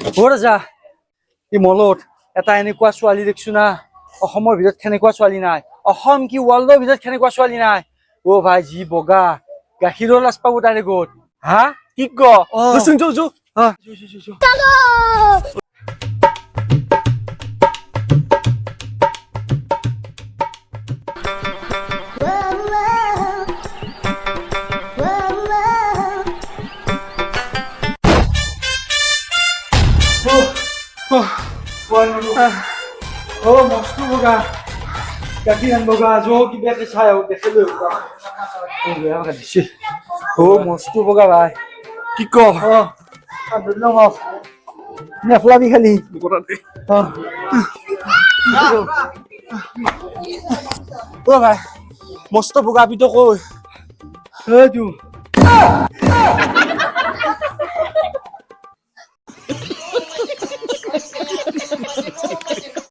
ৰাজা এই মলত এটা এনেকুৱা ছোৱালী দেখিছো না অসমৰ ভিতৰত কেনেকুৱা ছোৱালী নাই অসম কি ৱৰ্ল্ডৰ ভিতৰত কেনেকুৱা ছোৱালী নাই অ ভাই যি বগা গাখীৰৰ লাজ পাব তাৰে গোট হা কি ক জুচোন জু ও মস্তু বগা গাখীৰ আন বগা যো কিবা চাই আহো দেখিলো ও মস্তু বগা ভাই কি ক নেফলাবি খালি ও ভাই মস্ত বগা বিটো কই এইটো